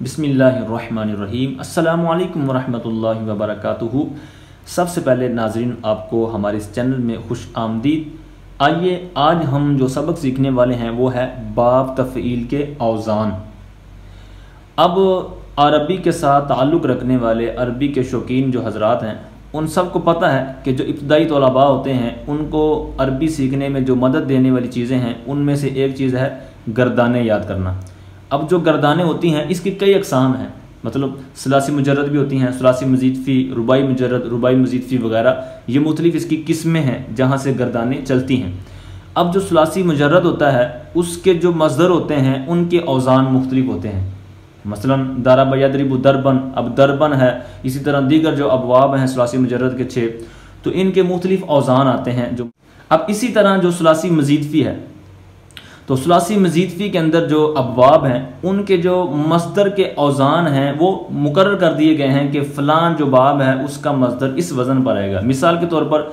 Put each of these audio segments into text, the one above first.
बिस्मिल्लाहिर्रहमानिर्रहीम। अस्सलामु अलैकुम वरहमतुल्लाहि वबरकातुहू। सबसे पहले नाज़रीन आपको हमारे इस चैनल में खुश आमदीद। आइए आज हम जो सबक सीखने वाले हैं वो है बाब तफ़ईल के औज़ान। अब अरबी के साथ ताल्लुक़ रखने वाले अरबी के शौकीन जो हज़रात हैं उन सब को पता है कि जो इब्तदाई तलबा होते हैं उनको अरबी सीखने में जो मदद देने वाली चीज़ें हैं उनमें से एक चीज़ है गर्दानें याद करना। अब जो गर्दानें होती हैं इसकी कई अक़साम हैं, मतलब सलासी मुजर्रद भी होती हैं, सलासी मज़ीद फ़ी, रुबाई मुजर्रद, रुबाई मज़ीद फ़ी वगैरह, ये मुख्तलिफ़ इसकी किस्में हैं जहाँ से गर्दानें चलती हैं। अब जो सलासी मुजर्रद होता है उसके जो मज़दर होते हैं उनके औज़ान मुख्तलिफ़ होते हैं। मसलन दरबा यदरिबु दरबन, अब दरबन है, इसी तरह दीगर जो अबवाब हैं सलासी मुजर्रद के 6, तो इनके मुख्तलिफ़ औज़ान आते हैं। जो अब इसी तरह जो सलासी मज़ीद फ़ी है तो सलासी मज़ीद फ़ी के अंदर जो अबवाब हैं उनके जो मस्दर के औज़ान हैं वो मुकर्रर कर दिए गए हैं कि फ़लान जो बाब है उसका मस्दर इस वज़न पर आएगा। मिसाल के तौर पर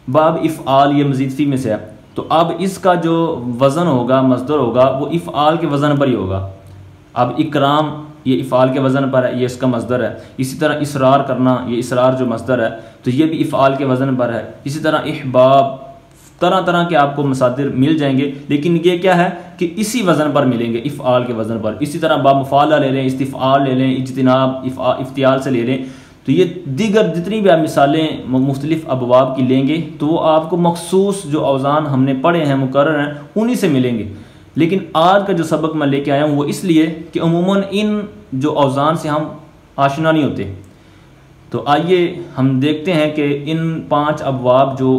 बाब इफ़आल ये मज़ीद फ़ी में से है, तो अब इसका जो वज़न होगा, मस्दर होगा, वो इफ़आल के वज़न पर ही होगा। अब इकराम ये इफ़आल के वज़न पर है, ये इसका मस्दर है। इसी तरह इसरार करना, ये इसरार जो मस्दर है तो ये भी इफ़आल के वज़न पर है। इसी तरह इहबाब, तरह तरह के आपको मसादिर मिल जाएंगे, लेकिन ये क्या है कि इसी वज़न पर मिलेंगे, इफ़आल के वज़न पर। इसी तरह बामुफ़ाला ले लें, इस्तिफ़आल ले लें, इज्तिनाब इफ्तियाल से ले लें, तो ये दीगर जितनी भी आप मिसालें मुख्तलिफ़ अबवाब की लेंगे तो वो आपको मखसूस जो औज़ान हमने पढ़े हैं, मुकर्रर हैं, उन्हीं से मिलेंगे। लेकिन आज का जो सबक मैं लेके आया हूँ वो इसलिए कि अमूमन इन जो औज़ान से हम आशना नहीं होते। तो आइए हम देखते हैं कि इन 5 अबवाब जो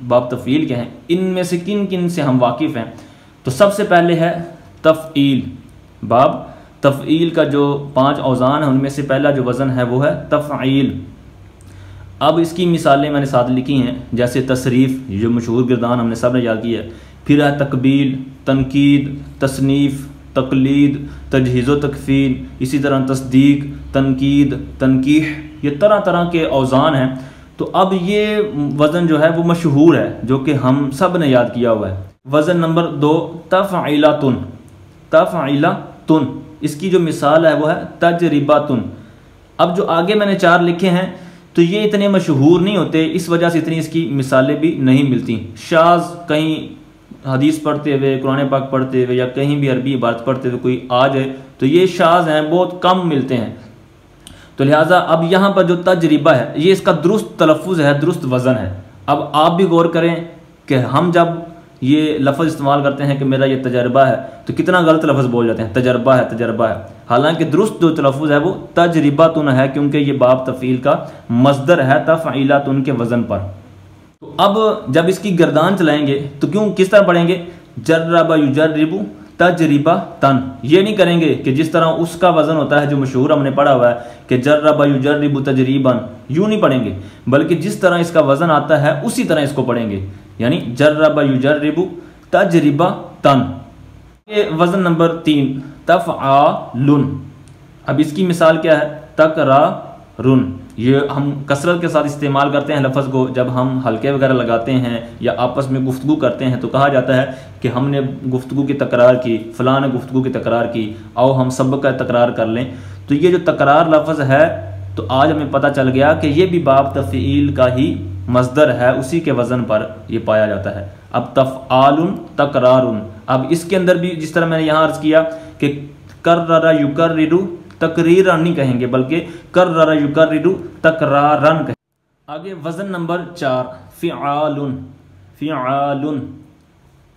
बाब तफ़ईल के हैं इनमें से किन किन से हम वाकिफ़ हैं। तो सबसे पहले है तफ़ईल। बाब तफ़ईल का जो 5 औज़ान हैं उनमें से पहला जो वज़न है वो है तफ़ईल। अब इसकी मिसालें मैंने साथ लिखी हैं, जैसे तसरीफ़, जो मशहूर गिरदान हमने सब ने याद किया है। फिर है तकबील, तनकीद, तसनीफ़, तकलीद, तजहीज़ व तकफ़ील, इसी तरह तस्दीक, तनकीद, तनकीह, ये तरह तरह के औज़ान हैं। तो अब ये वज़न जो है वो मशहूर है, जो कि हम सब ने याद किया हुआ है। वज़न नंबर 2 तफ़ईलातुन। तफ़ईलातुन इसकी जो मिसाल है वो है तजरिबातुन। अब जो आगे मैंने 4 लिखे हैं तो ये इतने मशहूर नहीं होते, इस वजह से इतनी इसकी मिसालें भी नहीं मिलती। शाज़ कहीं हदीस पढ़ते हुए, कुरान पाक पढ़ते हुए या कहीं भी अरबी इबारत पढ़ते हुए कोई आ जाए तो ये शाज़ हैं, बहुत कम मिलते हैं। तो लिहाजा अब यहाँ पर जो तजरिबा है ये इसका दुरुस्त तलफ़ुज़ है, दुरुस्त वज़न है। अब आप भी गौर करें कि हम जब ये लफ्ज़ इस्तेमाल करते हैं कि मेरा ये तजर्बा है तो कितना गलत लफ्ज़ बोल जाते हैं, तजर्बा है, तजर्बा है। हालांकि दुरुस्त जो तलफ़ुज़ है वो तजरिबातुन है, क्योंकि ये बाब तफ़ईल का मस्दर है तफ़ईलातुन के वज़न पर। तो अब जब इसकी गर्दान चलाएंगे तो किस तरह पढ़ेंगे? जर्रबा युजर्रिबु तजरिबा तन। ये नहीं करेंगे कि जिस तरह उसका वज़न होता है जो मशहूर हमने पढ़ा हुआ है कि जर्रबा युजर्रिबु तजरीबन, यूँ नहीं पढ़ेंगे, बल्कि जिस तरह इसका वज़न आता है उसी तरह इसको पढ़ेंगे, यानी जर्रबा युजर्रिबु तजरिबा तन। ये वज़न नंबर 3 तफ़आलुन। अब इसकी मिसाल क्या है? तकरारुन। ये हम कसरत के साथ इस्तेमाल करते हैं लफ्ज़ को, जब हम हल्के वगैरह लगाते हैं या आपस में गुफ्तगू करते हैं तो कहा जाता है कि हमने गुफ्तगू की तकरार की, फ़लाँ ने गुफ्तगू की तकरार की, आओ हम सब का तकरार कर लें। तो ये जो तकरार लफ्ज़ है तो आज हमें पता चल गया कि ये भी बाब तफ़ईल का ही मस्दर है, उसी के वज़न पर ये पाया जाता है। अब तफ़आलुन, तकरारुन, अब इसके अंदर भी जिस तरह मैंने यहाँ अर्ज़ किया कि कर्ररा युकर्रिरु तकरीरन नहीं कहेंगे, बल्कि कर्ररा युकर्रिरु तकरारन कहेंगे। आगे वज़न नंबर 4 फ़िआलुन। फ़िआलुन।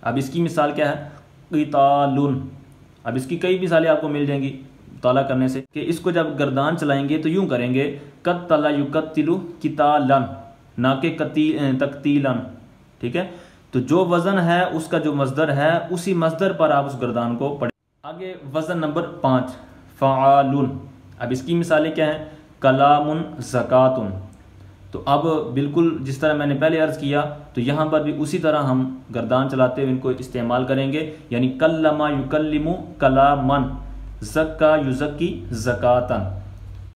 अब इसकी मिसाल क्या है? क़ितालुन। अब इसकी कई मिसालें आपको मिल जाएंगी ताला करने से कि इसको जब गर्दान चलाएंगे तो यूँ करेंगे क़त्तला युक़त्तिलु क़ितालन, ना कि तक़तीलन। ठीक है, तो जो वज़न है उसका जो मस्दर है उसी मस्दर पर आप उस गर्दान को पढ़ें। आगे वज़न नंबर 5 फ़आलुन। अब इसकी मिसालें क्या हैं? कलामुन, ज़कातुन। तो अब बिल्कुल जिस तरह मैंने पहले अर्ज़ किया तो यहाँ पर भी उसी तरह हम गर्दान चलाते हुए इनको इस्तेमाल करेंगे, यानी कल्लमा युकल्लिमु कलामन, ज़क्का युज़क्की ज़कातन।